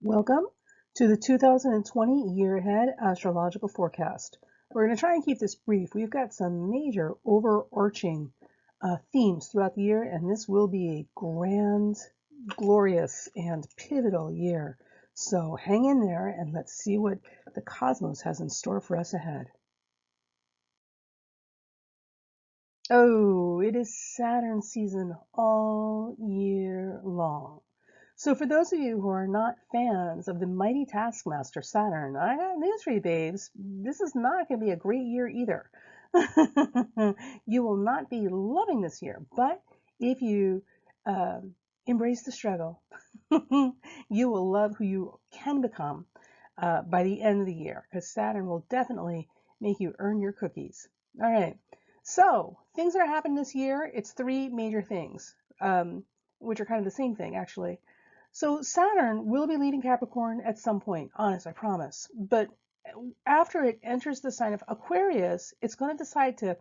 Welcome to the 2020 Year Ahead Astrological Forecast. We're going to try and keep this brief. We've got some major overarching themes throughout the year, and this will be a grand, glorious, and pivotal year. So hang in there and let's see what the cosmos has in store for us ahead. Oh, it is Saturn season all year long. So for those of you who are not fans of the mighty taskmaster Saturn, I got news for you, babes. This is not going to be a great year either. You will not be loving this year, but if you embrace the struggle, you will love who you can become by the end of the year, because Saturn will definitely make you earn your cookies. All right. So things that are happening this year, it's three major things, which are kind of the same thing, actually. So Saturn will be leaving Capricorn at some point, honest, I promise. But after it enters the sign of Aquarius, it's going to decide to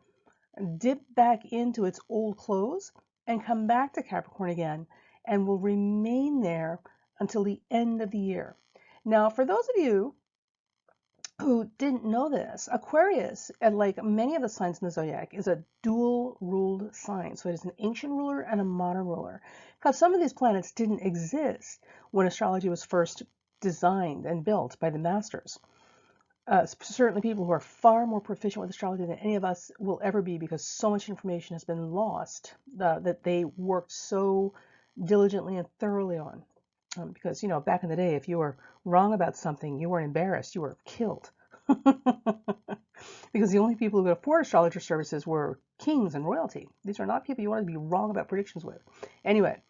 dip back into its old clothes and come back to Capricorn again, and will remain there until the end of the year. Now, for those of you who didn't know this, Aquarius, and like many of the signs in the zodiac, is a dual-ruled sign. So it is an ancient ruler and a modern ruler. Because some of these planets didn't exist when astrology was first designed and built by the masters. Certainly people who are far more proficient with astrology than any of us will ever be, because so much information has been lost that they worked so diligently and thoroughly on. Because, you know, back in the day, if you were wrong about something, you weren't embarrassed, you were killed. Because the only people who could afford astrologer services were kings and royalty. These are not people you want to be wrong about predictions with. Anyway,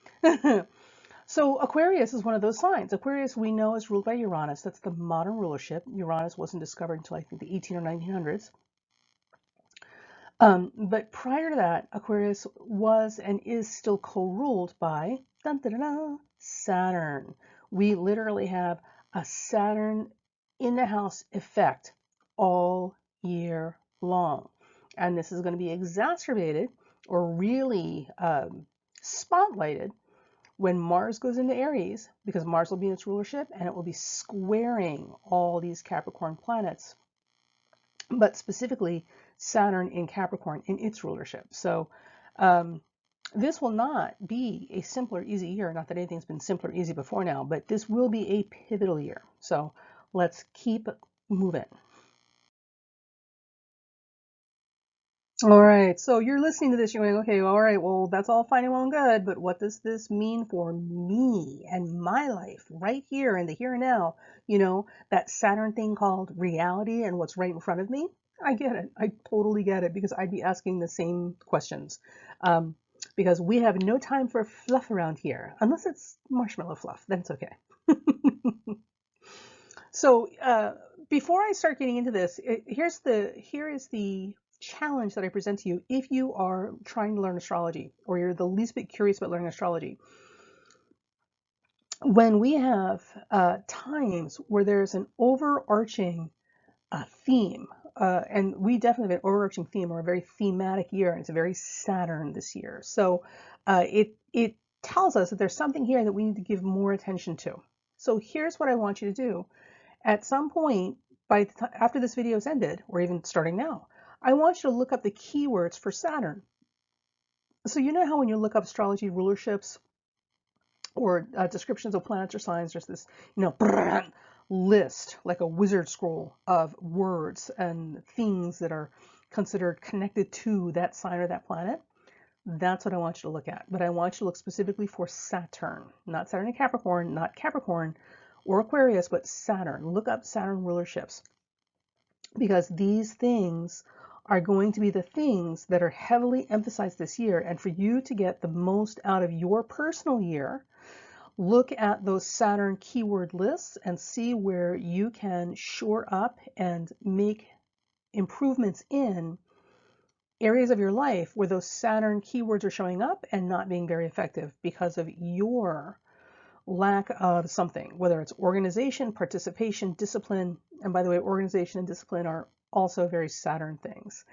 so Aquarius is one of those signs. Aquarius, we know, is ruled by Uranus. That's the modern rulership. Uranus wasn't discovered until I think the 18 or 1900s. But prior to that, Aquarius was and is still co-ruled by dun, dun, dun, dun, Saturn. We literally have a Saturn in the house effect all year long. And this is going to be exacerbated or really spotlighted when Mars goes into Aries, because Mars will be in its rulership and it will be squaring all these Capricorn planets, but specifically Saturn in Capricorn in its rulership. So this will not be a simple or easy year. Not that anything's been simple or easy before now, but this will be a pivotal year. So let's keep moving. All right, so you're listening to this, you're going, okay, all right, well, that's all fine and well and good, but what does this mean for me and my life right here in the here and now? You know, that Saturn thing called reality and what's right in front of me? I get it. I totally get it, because I'd be asking the same questions. Because we have no time for fluff around here, unless it's marshmallow fluff, then it's okay. So before I start getting into this, here is the challenge that I present to you if you are trying to learn astrology, or you're the least bit curious about learning astrology. When we have times where there's an overarching theme, and we definitely have an overarching theme, or a very thematic year, and it's a very Saturn this year. So it tells us that there's something here that we need to give more attention to. So here's what I want you to do. At some point, after this video is ended, or even starting now, I want you to look up the keywords for Saturn. So you know how when you look up astrology rulerships or descriptions of planets or signs, there's this, you know, list, like a wizard scroll of words and things that are considered connected to that sign or that planet. That's what I want you to look at. But I want you to look specifically for Saturn, not Saturn in Capricorn, not Capricorn or Aquarius, but Saturn. Look up Saturn rulerships, because these things are going to be the things that are heavily emphasized this year. And for you to get the most out of your personal year, look at those Saturn keyword lists and see where you can shore up and make improvements in areas of your life where those Saturn keywords are showing up and not being very effective because of your lack of something, whether it's organization, participation, discipline. And by the way, organization and discipline are also very Saturn things.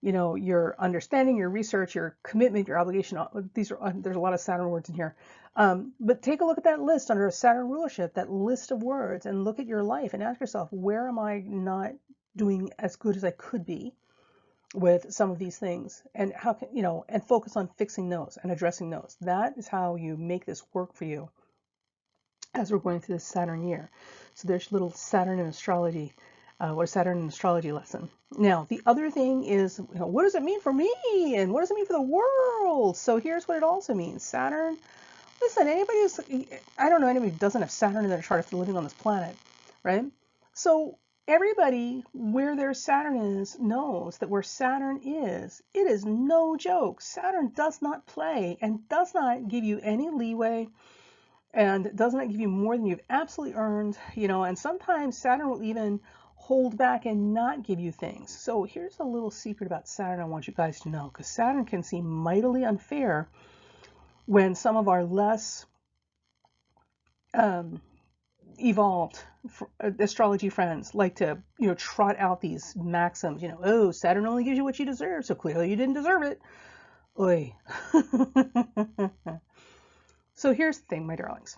You know, your understanding, your research, your commitment, your obligation, there's a lot of Saturn words in here. But take a look at that list under Saturn rulership, that list of words, and look at your life and ask yourself, where am I not doing as good as I could be with some of these things? And how can, and focus on fixing those and addressing those. That is how you make this work for you as we're going through this Saturn year. So there's a little Saturn in astrology, or Saturn in astrology lesson. Now, the other thing is, what does it mean for me? And what does it mean for the world? So here's what it also means. Saturn, listen, I don't know anybody who doesn't have Saturn in their chart if they're living on this planet, right? So everybody where their Saturn is knows that where Saturn is, it is no joke. Saturn does not play and does not give you any leeway and does not give you more than you've absolutely earned, and sometimes Saturn will even hold back and not give you things. So here's a little secret about Saturn I want you guys to know, because Saturn can seem mightily unfair when some of our less evolved astrology friends like to, trot out these maxims, oh, Saturn only gives you what you deserve, so clearly you didn't deserve it. Oy. So here's the thing, my darlings.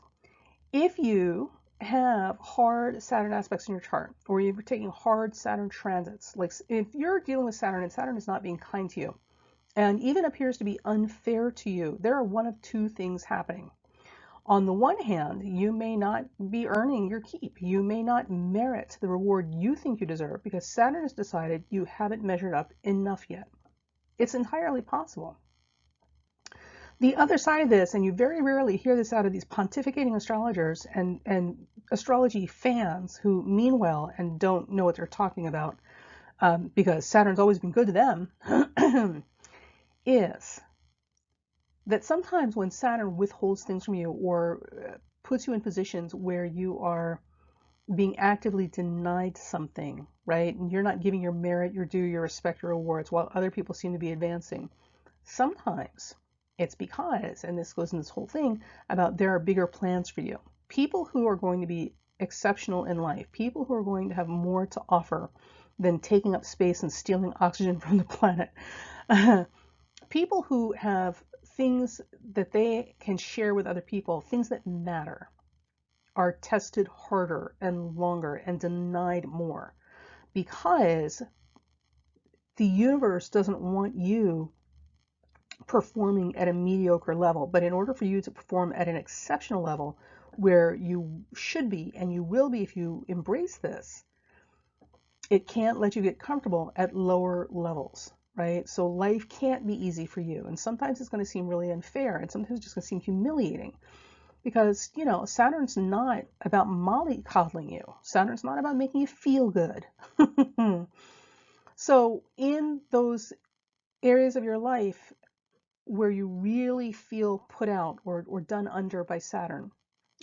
If you have hard Saturn aspects in your chart, or you're taking hard Saturn transits, like if you're dealing with Saturn and Saturn is not being kind to you, and even appears to be unfair to you, there are one of two things happening. On the one hand, you may not be earning your keep. You may not merit the reward you think you deserve because Saturn has decided you haven't measured up enough yet. It's entirely possible. The other side of this, and you very rarely hear this out of these pontificating astrologers and astrology fans who mean well and don't know what they're talking about, because Saturn's always been good to them, is that sometimes when Saturn withholds things from you or puts you in positions where you are being actively denied something, right? And you're not giving your merit, your due, your respect, your awards, while other people seem to be advancing. Sometimes it's because, and this goes in this whole thing, about there are bigger plans for you. People who are going to be exceptional in life, people who are going to have more to offer than taking up space and stealing oxygen from the planet, people who have things that they can share with other people, things that matter, are tested harder and longer and denied more because the universe doesn't want you performing at a mediocre level. But in order for you to perform at an exceptional level where you should be and you will be if you embrace this, it can't let you get comfortable at lower levels, right? So life can't be easy for you. And sometimes it's going to seem really unfair, and sometimes it's just going to seem humiliating. Because, Saturn's not about mollycoddling you. Saturn's not about making you feel good. So in those areas of your life where you really feel put out or done under by Saturn,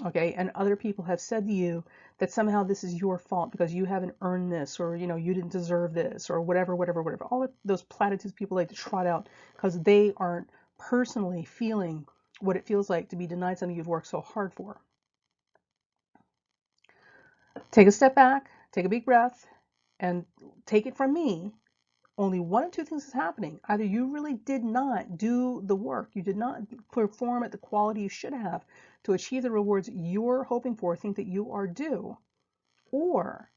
okay, and other people have said to you that somehow this is your fault because you haven't earned this, or, you didn't deserve this, or whatever, all of those platitudes people like to trot out because they aren't personally feeling what it feels like to be denied something you've worked so hard for. Take a step back, take a big breath, and take it from me. Only one of two things is happening. Either you really did not do the work, you did not perform at the quality you should have to achieve the rewards you're hoping for, think that you are due, or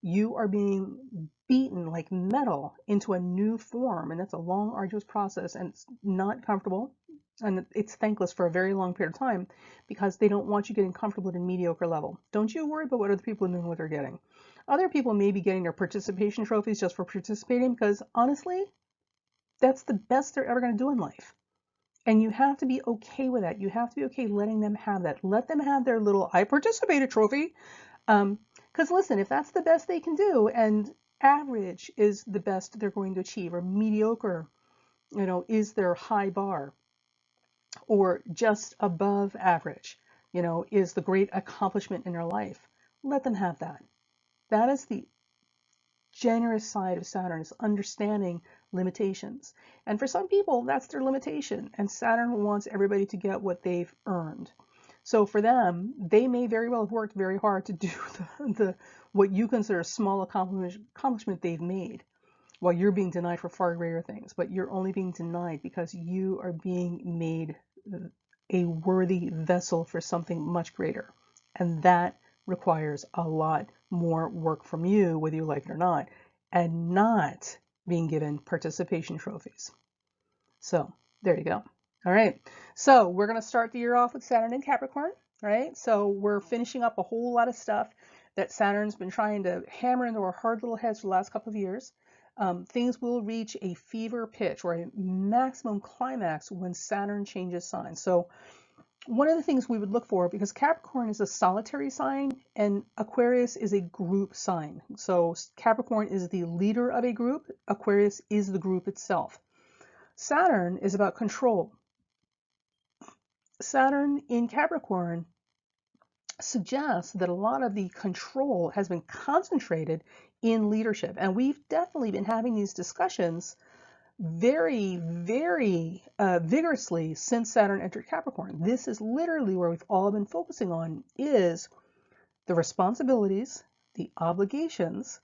you are being beaten like metal into a new form, and that's a long, arduous process, and it's not comfortable, and it's thankless for a very long period of time because they don't want you getting comfortable at a mediocre level. Don't you worry about what other people are doing, what they're getting. Other people may be getting their participation trophies just for participating because, honestly, that's the best they're ever going to do in life. And you have to be okay with that. You have to be okay letting them have that. Let them have their little I participated trophy. Because listen, if that's the best they can do, and average is the best they're going to achieve, or mediocre, is their high bar, or just above average, is the great accomplishment in their life, let them have that. That is the generous side of Saturn, is understanding limitations. And for some people, that's their limitation. And Saturn wants everybody to get what they've earned. So for them, they may very well have worked very hard to do the what you consider a small accomplishment they've made, while you're being denied for far greater things. But you're only being denied because you are being made a worthy vessel for something much greater. And that requires a lot more work from you, whether you like it or not, and not being given participation trophies. So there you go. All right. So we're going to start the year off with Saturn in Capricorn, right? So we're finishing up a whole lot of stuff that Saturn's been trying to hammer into our hard little heads for the last couple of years. Things will reach a fever pitch or a maximum climax when Saturn changes signs. So one of the things we would look for, because Capricorn is a solitary sign and Aquarius is a group sign. So Capricorn is the leader of a group, Aquarius is the group itself. Saturn is about control. Saturn in Capricorn suggests that a lot of the control has been concentrated in leadership. And we've definitely been having these discussions very, very vigorously since Saturn entered Capricorn. This is literally where we've all been focusing on, is the responsibilities, the obligations,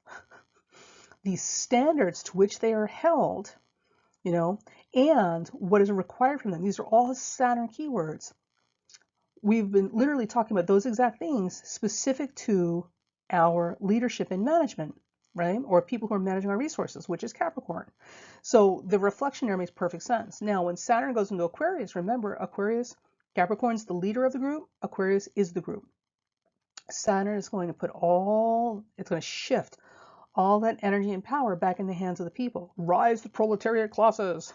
the standards to which they are held, you know, and what is required from them. These are all Saturn keywords. We've been literally talking about those exact things specific to our leadership and management, right? Or people who are managing our resources, which is Capricorn. So the reflection there makes perfect sense. Now, when Saturn goes into Aquarius, remember, Aquarius, Capricorn's the leader of the group, Aquarius is the group. Saturn is going to it's going to shift all that energy and power back in the hands of the people. Rise the proletariat classes.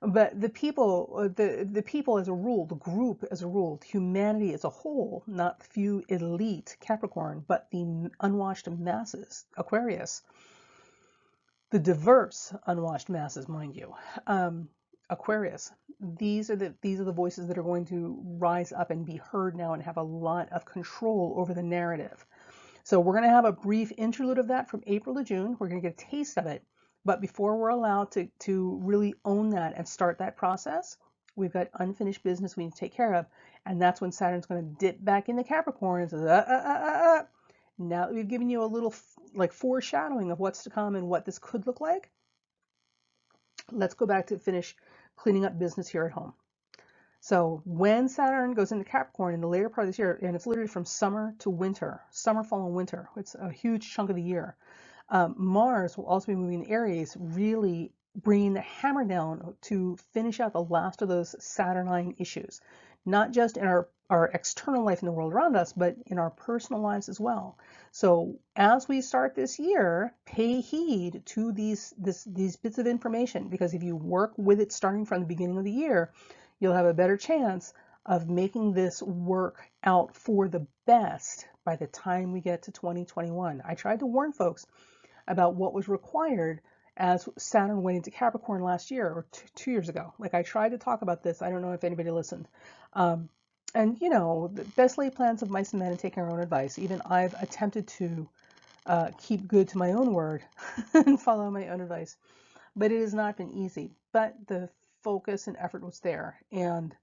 But the people as a rule, the group as a rule, humanity as a whole, not the few elite Capricorn, but the unwashed masses, Aquarius, the diverse unwashed masses, mind you, Aquarius. These are the voices that are going to rise up and be heard now and have a lot of control over the narrative. So we're going to have a brief interlude of that from April to June. We're going to get a taste of it. But before we're allowed to really own that and start that process, we've got unfinished business we need to take care of. And that's when Saturn's going to dip back into Capricorn and say, now that we've given you a little like foreshadowing of what's to come and what this could look like, let's go back to finish cleaning up business here at home. So when Saturn goes into Capricorn in the later part of this year, and it's literally from summer to winter, summer, fall, and winter, it's a huge chunk of the year. Mars will also be moving in Aries, really bringing the hammer down to finish out the last of those Saturnine issues, not just in our external life in the world around us, but in our personal lives as well. So as we start this year, pay heed to these bits of information, because if you work with it starting from the beginning of the year, you'll have a better chance of making this work out for the best by the time we get to 2021. I tried to warn folks about what was required as Saturn went into Capricorn last year, or 2 years ago. Like, I tried to talk about this. I don't know if anybody listened. And you know, the best laid plans of mice and men and taking our own advice. Even I've attempted to keep good to my own word and follow my own advice, but it has not been easy. But the focus and effort was there, and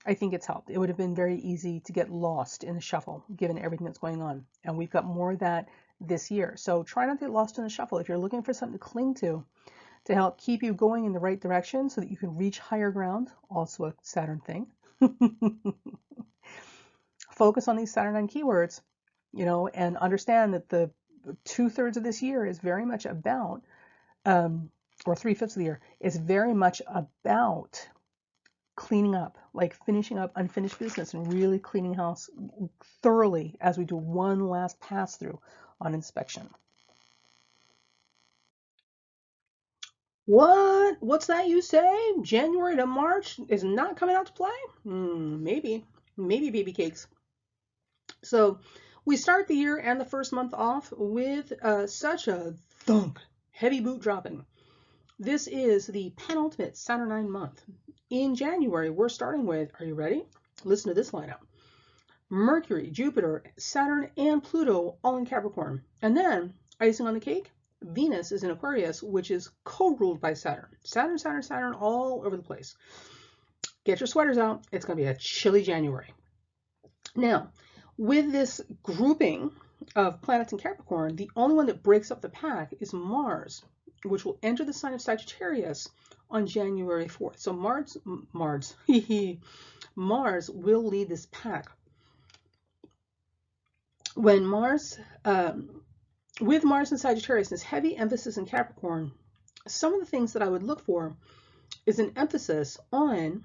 I think it's helped. It would have been very easy to get lost in the shuffle given everything that's going on, and we've got more of that this year. So try not to get lost in the shuffle. If you're looking for something to cling to help keep you going in the right direction so that you can reach higher ground, also a Saturn thing, focus on these Saturnine keywords, you know, and understand that the 2/3 of this year is very much about, or 3/5 of the year is very much about cleaning up, like finishing up unfinished business and really cleaning house thoroughly as we do one last pass through on inspection. What's that you say? January to March is not coming out to play? Maybe baby cakes. So we start the year and the first month off with such a thunk, heavy boot dropping. This is the penultimate Saturnine month. In January, we're starting with, are you ready? Listen to this lineup. Mercury, Jupiter, Saturn, and Pluto all in Capricorn. And then, icing on the cake, Venus is in Aquarius, which is co-ruled by Saturn. Saturn, all over the place. Get your sweaters out. It's going to be a chilly January. Now, with this grouping of planets in Capricorn, the only one that breaks up the pack is Mars, which will enter the sign of Sagittarius on January 4th. So Mars will lead this pack. When with Mars in Sagittarius, this heavy emphasis in Capricorn, some of the things that I would look for is an emphasis on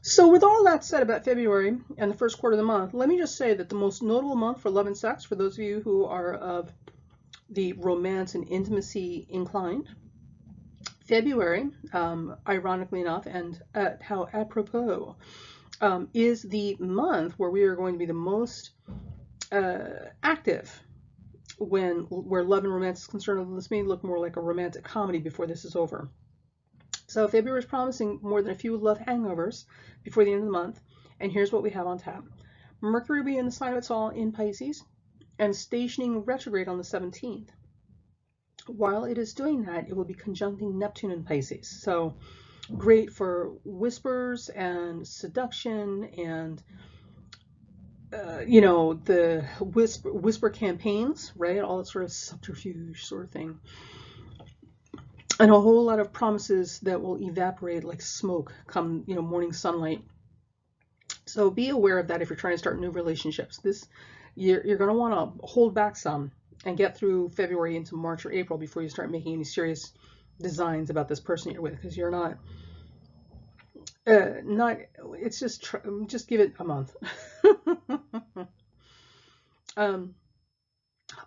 So with all that said about February and the first quarter of the month, let me just say that the most notable month for love and sex, for those of you who are of the romance and intimacy inclined, February, ironically enough, and how apropos, is the month where we are going to be the most active where love and romance is concerned. This may look more like a romantic comedy before this is over. So February is promising more than a few love hangovers before the end of the month. And here's what we have on tap. Mercury will be in the sign of its all in Pisces and stationing retrograde on the 17th. While it is doing that, it will be conjuncting Neptune in Pisces. So great for whispers and seduction and the whisper campaigns, right? All that sort of subterfuge sort of thing. And a whole lot of promises that will evaporate like smoke come, morning sunlight. So be aware of that if you're trying to start new relationships. You're going to want to hold back some and get through February into March or April before you start making any serious designs about this person you're with, because you're not, it's just give it a month.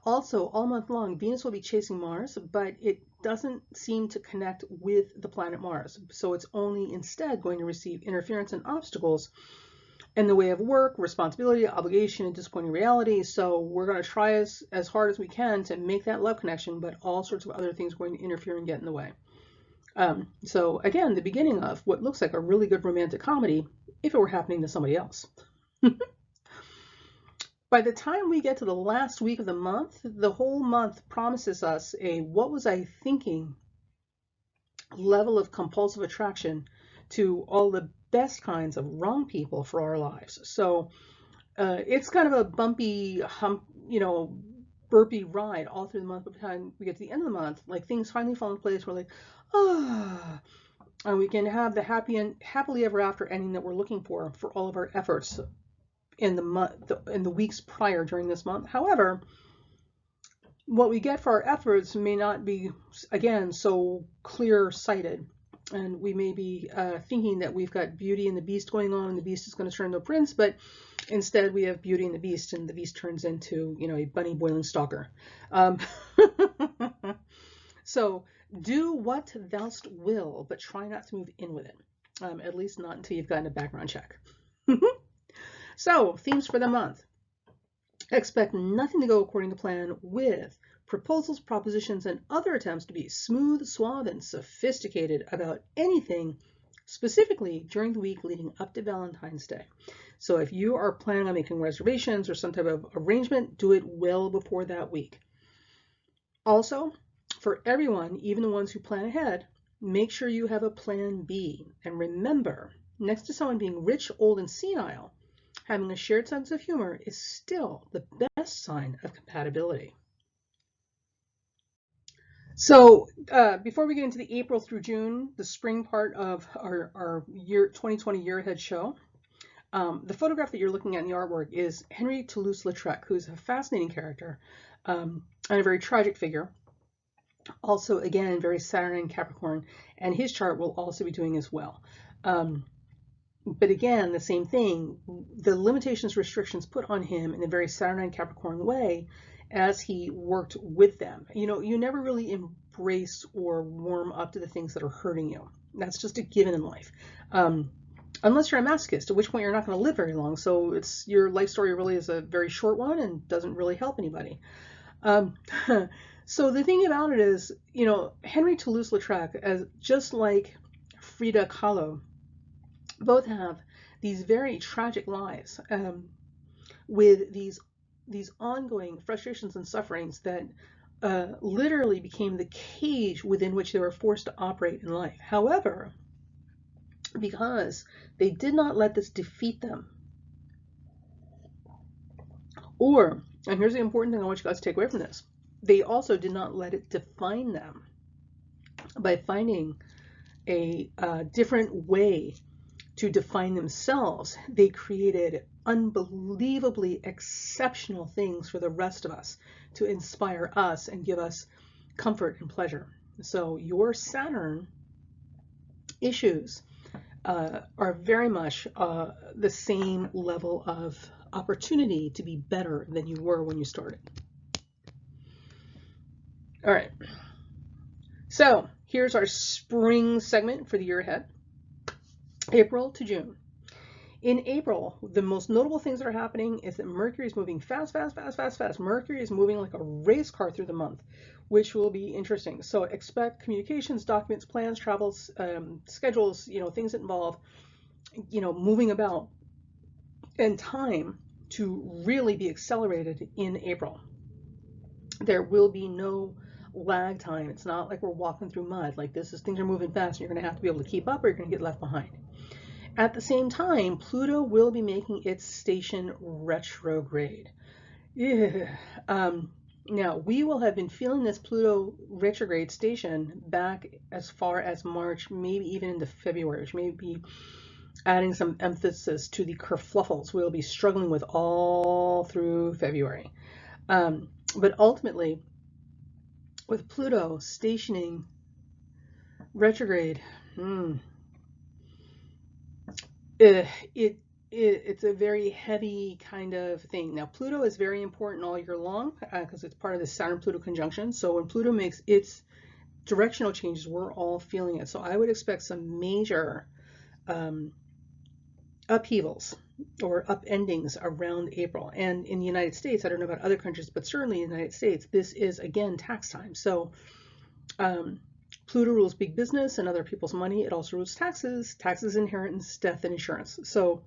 Also, all month long, Venus will be chasing Mars, but it doesn't seem to connect with the planet Mars. So it's only instead going to receive interference and obstacles in the way of work, responsibility, obligation, and disappointing reality. So we're going to try as hard as we can to make that love connection, but all sorts of other things are going to interfere and get in the way. So again, the beginning of what looks like a really good romantic comedy if it were happening to somebody else. By the time we get to the last week of the month, the whole month promises us a what was I thinking level of compulsive attraction to all the best kinds of wrong people for our lives. So it's kind of a bumpy, burpy ride all through the month. By the time we get to the end of the month, like things finally fall in place. We're like, and we can have the happily ever after ending that we're looking for all of our efforts in the weeks prior during this month. However, what we get for our efforts may not be, again, so clear-sighted, and we may be thinking that we've got Beauty and the Beast going on, and the Beast is going to turn into a prince, but instead we have Beauty and the Beast, and the Beast turns into, a bunny boiling stalker. So do what thou'st will, but try not to move in with it, at least not until you've gotten a background check. So, themes for the month. Expect nothing to go according to plan, with proposals, propositions, and other attempts to be smooth, suave, and sophisticated about anything, specifically during the week leading up to Valentine's Day. So if you are planning on making reservations or some type of arrangement, do it well before that week. Also, for everyone, even the ones who plan ahead, make sure you have a plan B. And remember, next to someone being rich, old, and senile, having a shared sense of humor is still the best sign of compatibility. So before we get into the April through June, the spring part of our 2020 year ahead show, the photograph that you're looking at in the artwork is Henry Toulouse-Lautrec, who's a fascinating character and a very tragic figure. Also, again, very Saturn and Capricorn, and his chart will also be doing as well. But again, the same thing, the limitations, restrictions put on him in a very Saturnine Capricorn way as he worked with them. You never really embrace or warm up to the things that are hurting you. That's just a given in life. Unless you're a masochist, at which point you're not going to live very long. So your life story really is a very short one and doesn't really help anybody. So the thing about it is, Henry Toulouse-Lautrec, just like Frida Kahlo, both have these very tragic lives with these ongoing frustrations and sufferings that literally became the cage within which they were forced to operate in life. However, because they did not let this defeat them, and here's the important thing I want you guys to take away from this, they also did not let it define them by finding a different way to define themselves. They created unbelievably exceptional things for the rest of us to inspire us and give us comfort and pleasure. So your Saturn issues are very much the same level of opportunity to be better than you were when you started. All right. So here's our spring segment for the year ahead, April to June. In April, the most notable things that are happening is that Mercury is moving fast, fast, fast, fast, fast. Mercury is moving like a race car through the month, which will be interesting. So expect communications, documents, plans, travels, schedules, things that involve, moving about, and time to really be accelerated in April. There will be no lag time. It's not like we're walking through mud. Like things are moving fast and you're going to have to be able to keep up or you're going to get left behind. At the same time, Pluto will be making its station retrograde. Yeah. Now, we will have been feeling this Pluto retrograde station back as far as March, maybe even into February, which may be adding some emphasis to the kerfluffles we'll be struggling with all through February. But ultimately, with Pluto stationing retrograde, it's a very heavy kind of thing. Now, Pluto is very important all year long because it's part of the Saturn-Pluto conjunction. So when Pluto makes its directional changes, we're all feeling it. So I would expect some major upheavals or upendings around April. And in the United States, I don't know about other countries, but certainly in the United States, this is, again, tax time. So Pluto rules big business and other people's money. It also rules taxes, inheritance, death, and insurance. So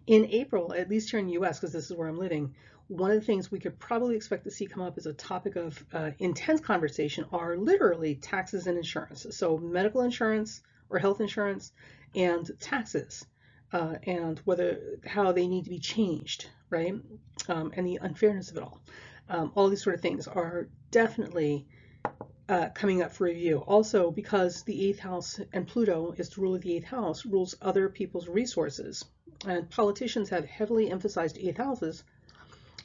in April, at least here in the US, because this is where I'm living, one of the things we could probably expect to see come up as a topic of intense conversation are literally taxes and insurance. So medical insurance or health insurance and taxes and how they need to be changed, right? And the unfairness of it all. All these sort of things are definitely coming up for review. Also, because the 8th house and Pluto is the ruler of the 8th house, rules other people's resources. And politicians have heavily emphasized 8th houses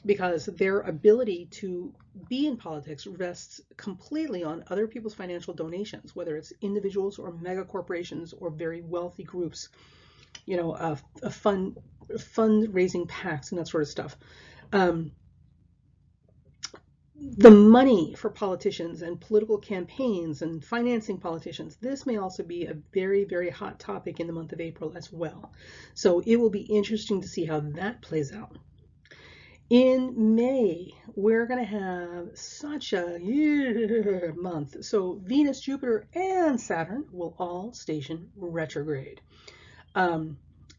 because their ability to be in politics rests completely on other people's financial donations, whether it's individuals or mega corporations or very wealthy groups, fundraising pacts and that sort of stuff. The money for politicians and political campaigns and financing politicians, this may also be a very, very hot topic in the month of April as well. So it will be interesting to see how that plays out. In May, we're going to have such a month. So Venus, Jupiter, and Saturn will all station retrograde.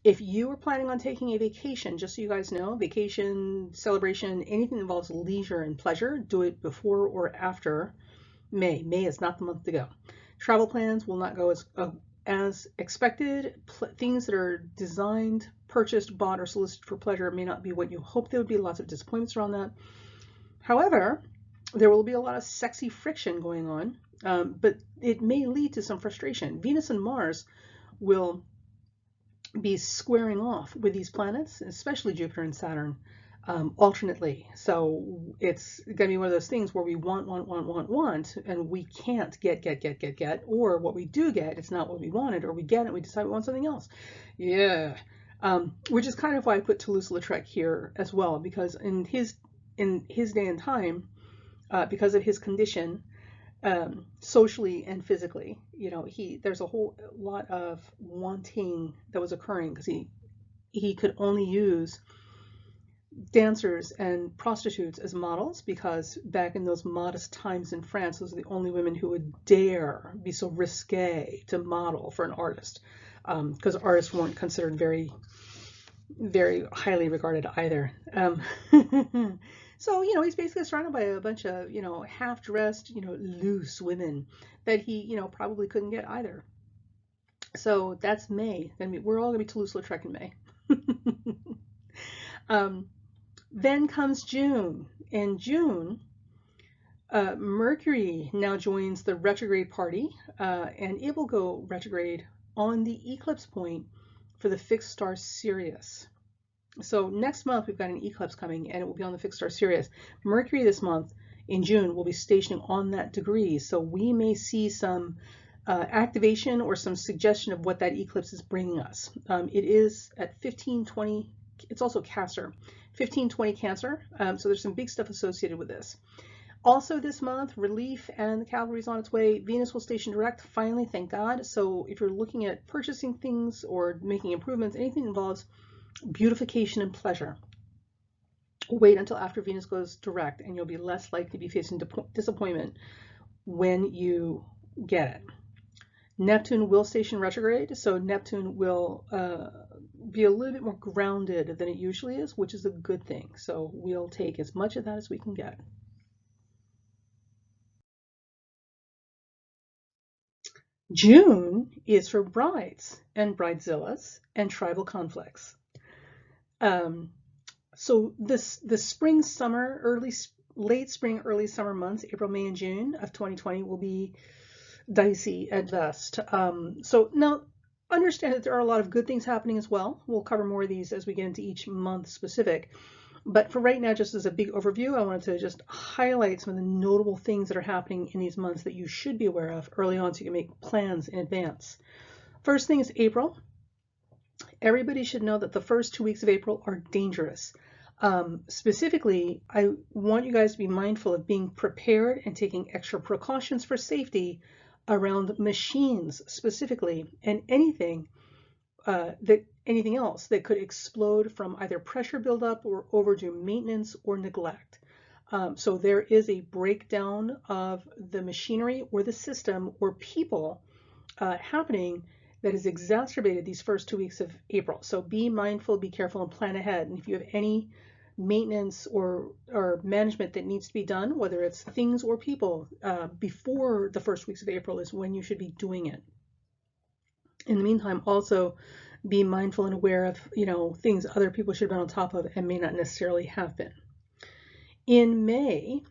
If you are planning on taking a vacation, just so you guys know, vacation, celebration, anything that involves leisure and pleasure, do it before or after May. May is not the month to go. Travel plans will not go as expected. Things that are designed, purchased, bought, or solicited for pleasure may not be what you hope they would be. Lots of disappointments around that. However, there will be a lot of sexy friction going on, but it may lead to some frustration. Venus and Mars will be squaring off with these planets, especially Jupiter and Saturn, alternately. So it's going to be one of those things where we want, and we can't get, or what we do get, it's not what we wanted, or we get it, we decide we want something else. Yeah. Which is kind of why I put Toulouse-Lautrec here as well, because in his day and time, because of his condition, socially and physically, there's a whole lot of wanting that was occurring because he could only use dancers and prostitutes as models, because back in those modest times in France, those are the only women who would dare be so risque to model for an artist, because artists weren't considered very, very highly regarded either. So, he's basically surrounded by a bunch of, half-dressed, loose women that he, probably couldn't get either. So that's May. We're all going to be Toulouse-Lautrec in May. Then comes June. In June, Mercury now joins the retrograde party, and it will go retrograde on the eclipse point for the fixed star Sirius. So next month we've got an eclipse coming, and it will be on the fixed star Sirius. Mercury this month in June will be stationing on that degree, so we may see some activation or some suggestion of what that eclipse is bringing us. It is at 1520. It's also Cancer, 1520 Cancer. So there's some big stuff associated with this. Also this month, relief and the cavalry is on its way. Venus will station direct, finally, thank God. So if you're looking at purchasing things or making improvements, anything that involves beautification and pleasure, wait until after Venus goes direct, and you'll be less likely to be facing disappointment when you get it. Neptune will station retrograde, so Neptune will be a little bit more grounded than it usually is, which is a good thing. So we'll take as much of that as we can get. June is for brides and bridezillas and tribal conflicts. So the spring, summer, late spring, early summer months, April, May, and June of 2020 will be dicey at best. So now understand that there are a lot of good things happening as well. We'll cover more of these as we get into each month specific. But for right now, just as a big overview, I wanted to just highlight some of the notable things that are happening in these months that you should be aware of early on so you can make plans in advance. First thing is April. Everybody should know that the first 2 weeks of April are dangerous. Specifically, I want you guys to be mindful of being prepared and taking extra precautions for safety around machines specifically, and anything else that could explode from either pressure buildup or overdue maintenance or neglect. So there is a breakdown of the machinery or the system or people happening that has exacerbated these first 2 weeks of April. So be mindful, be careful, and plan ahead. And if you have any maintenance or management that needs to be done, whether it's things or people, before the first weeks of April is when you should be doing it. In the meantime, also be mindful and aware of, things other people should have been on top of and may not necessarily have been. In May,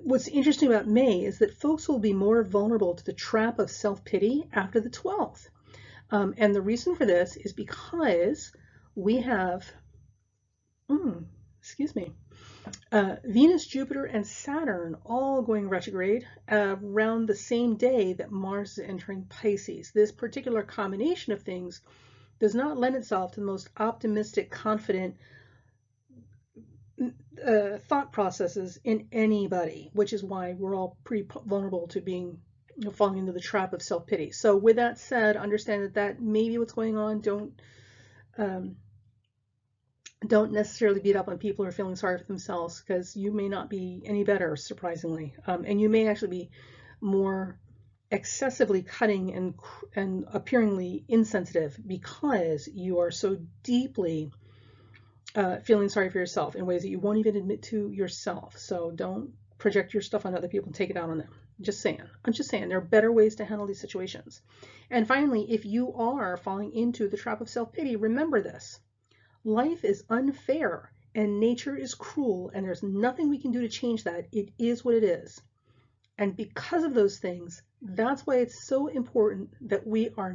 what's interesting about May is that folks will be more vulnerable to the trap of self-pity after the 12th. And the reason for this is because we have, Venus, Jupiter, and Saturn all going retrograde around the same day that Mars is entering Pisces. This particular combination of things does not lend itself to the most optimistic, confident thought processes in anybody, which is why we're all pretty vulnerable to being falling into the trap of self-pity. So with that said, understand that may be what's going on. Don't necessarily beat up on people who are feeling sorry for themselves, because you may not be any better, surprisingly, and you may actually be more excessively cutting and appearingly insensitive because you are so deeply feeling sorry for yourself in ways that you won't even admit to yourself. So don't project your stuff on other people and take it out on them. I'm just saying there are better ways to handle these situations. And finally, if you are falling into the trap of self-pity, remember this. Life is unfair and nature is cruel, and there's nothing we can do to change that. It is what it is. And because of those things, that's why it's so important that we are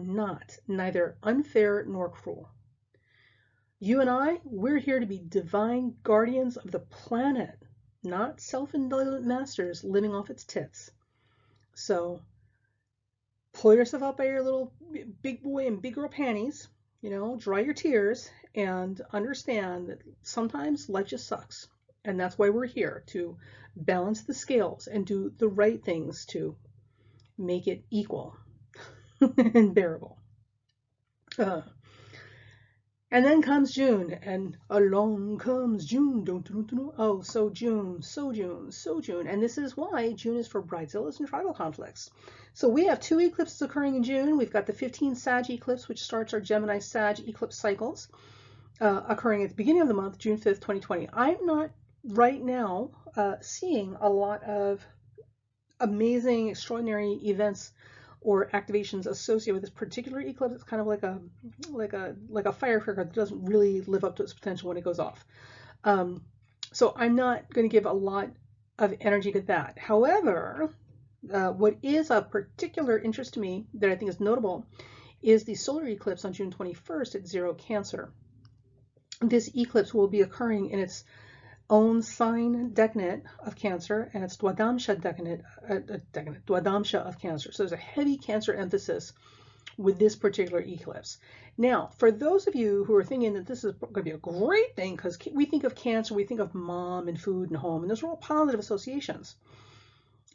neither unfair nor cruel. You and I, we're here to be divine guardians of the planet, not self-indulgent masters living off its tits. So pull yourself up by your little big boy and big girl panties, dry your tears, and understand that sometimes life just sucks. And that's why we're here, to balance the scales and do the right things to make it equal and bearable. And then comes June, and along comes June. Oh, so June. And this is why June is for bridezillas and tribal conflicts. So we have 2 eclipses occurring in June. We've got the 15 Sag eclipse, which starts our Gemini Sag eclipse cycles, occurring at the beginning of the month, June 5th, 2020. I'm not right now seeing a lot of amazing, extraordinary events or activations associated with this particular eclipse. It's kind of like a firecracker that doesn't really live up to its potential when it goes off. So I'm not going to give a lot of energy to that. However, what is of particular interest to me that I think is notable is the solar eclipse on June 21st at 0 Cancer. This eclipse will be occurring in its own sign decanate of Cancer, and it's Dwadamsha Dwadamsha of Cancer. So there's a heavy Cancer emphasis with this particular eclipse. Now, for those of you who are thinking that this is going to be a great thing, because we think of Cancer, we think of mom and food and home, and those are all positive associations.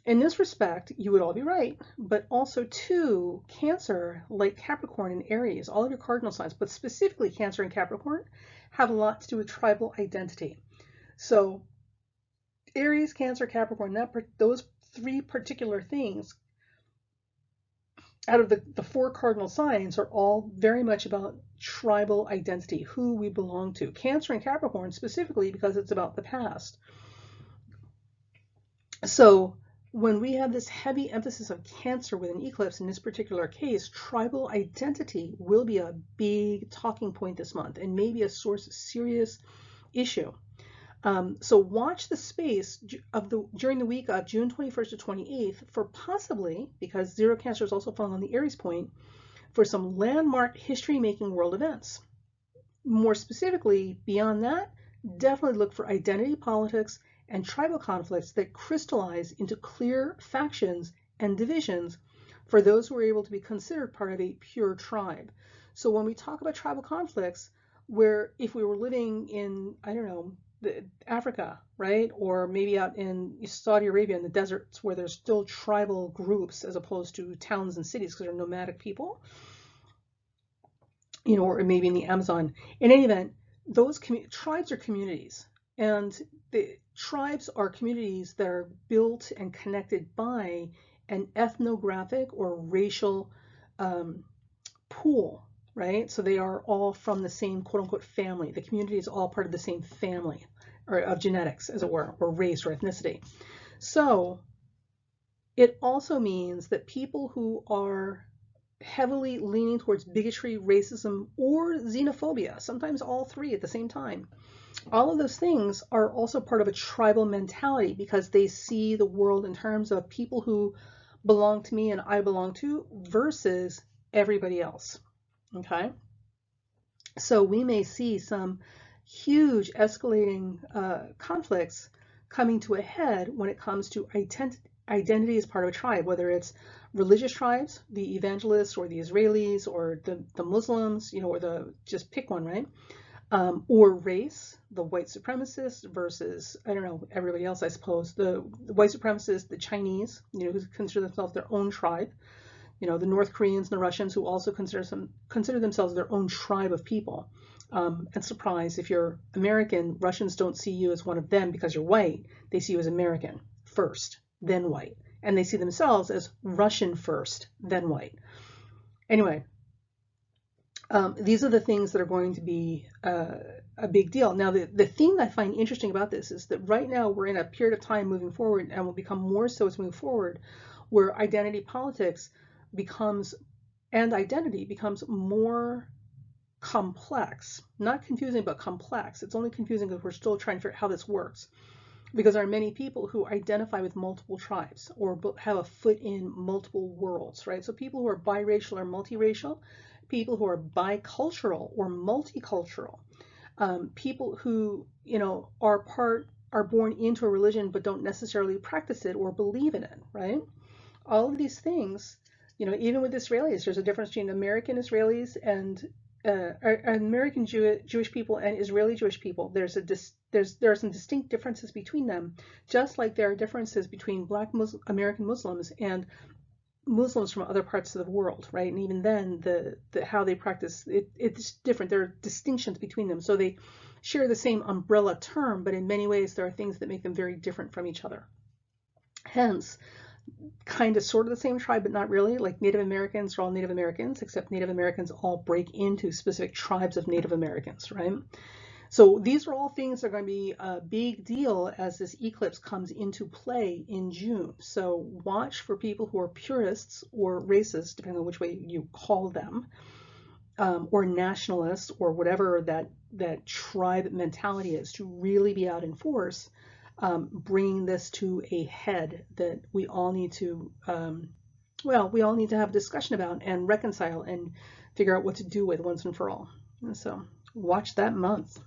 In this respect, you would all be right, but also too, Cancer, like Capricorn and Aries, all of your cardinal signs, but specifically Cancer and Capricorn, have a lot to do with tribal identity. So Aries, Cancer, Capricorn, those three particular things out of the 4 cardinal signs are all very much about tribal identity, who we belong to. Cancer and Capricorn specifically because it's about the past. So when we have this heavy emphasis of Cancer with an eclipse, in this particular case, tribal identity will be a big talking point this month and maybe a source of serious issue. So watch the space during the week of June 21st to 28th for possibly, because 0 Cancer is also falling on the Aries point, for some landmark history-making world events. More specifically, beyond that, definitely look for identity politics and tribal conflicts that crystallize into clear factions and divisions for those who are able to be considered part of a pure tribe. So when we talk about tribal conflicts, where if we were living in, I don't know, Africa, right? Or maybe out in Saudi Arabia in the deserts where there's still tribal groups as opposed to towns and cities because they're nomadic people, you know, or maybe in the Amazon. In any event, those tribes are communities, and the tribes are communities that are built and connected by an ethnographic or racial pool, right? So they are all from the same quote unquote family. The community is all part of the same family, or of genetics, as it were, or race or ethnicity. So it also means that people who are heavily leaning towards bigotry, racism, or xenophobia, sometimes all three at the same time, all of those things are also part of a tribal mentality because they see the world in terms of people who belong to me and I belong to versus everybody else. Okay? So we may see some huge escalating conflicts coming to a head when it comes to identity as part of a tribe, whether it's religious tribes, the evangelists or the Israelis or the Muslims, you know, or just pick one, right? Or race, the white supremacists versus, I don't know, everybody else, I suppose, the white supremacists, the Chinese, you know, who consider themselves their own tribe, you know, the North Koreans and the Russians who also consider themselves their own tribe of people. And surprise, if you're American, Russians don't see you as one of them because you're white. They see you as American first, then white. And they see themselves as Russian first, then white. Anyway, these are the things that are going to be a big deal. Now, the thing I find interesting about this is that right now we're in a period of time moving forward, and will become more so as we move forward, where identity politics identity becomes more complex. Not confusing, but complex. It's only confusing because we're still trying to figure out how this works. Because there are many people who identify with multiple tribes or have a foot in multiple worlds, right? So people who are biracial or multiracial, people who are bicultural or multicultural, people who, you know, are born into a religion but don't necessarily practice it or believe in it, right? All of these things, you know, even with Israelis, there's a difference between American Israelis and American Jewish people and Israeli Jewish people. There are some distinct differences between them, just like there are differences between Black American Muslims and Muslims from other parts of the world, right? And even then, how they practice it's different. There are distinctions between them, so they share the same umbrella term, but in many ways there are things that make them very different from each other. Hence, kind of sort of the same tribe, but not really. Like Native Americans are all Native Americans, except Native Americans all break into specific tribes of Native Americans, right? So these are all things that are going to be a big deal as this eclipse comes into play in June. So watch for people who are purists or racists, depending on which way you call them, or nationalists, or whatever that tribe mentality is, to really be out in force bringing this to a head that we all need to, we all need to have a discussion about and reconcile and figure out what to do with once and for all. And so watch that month.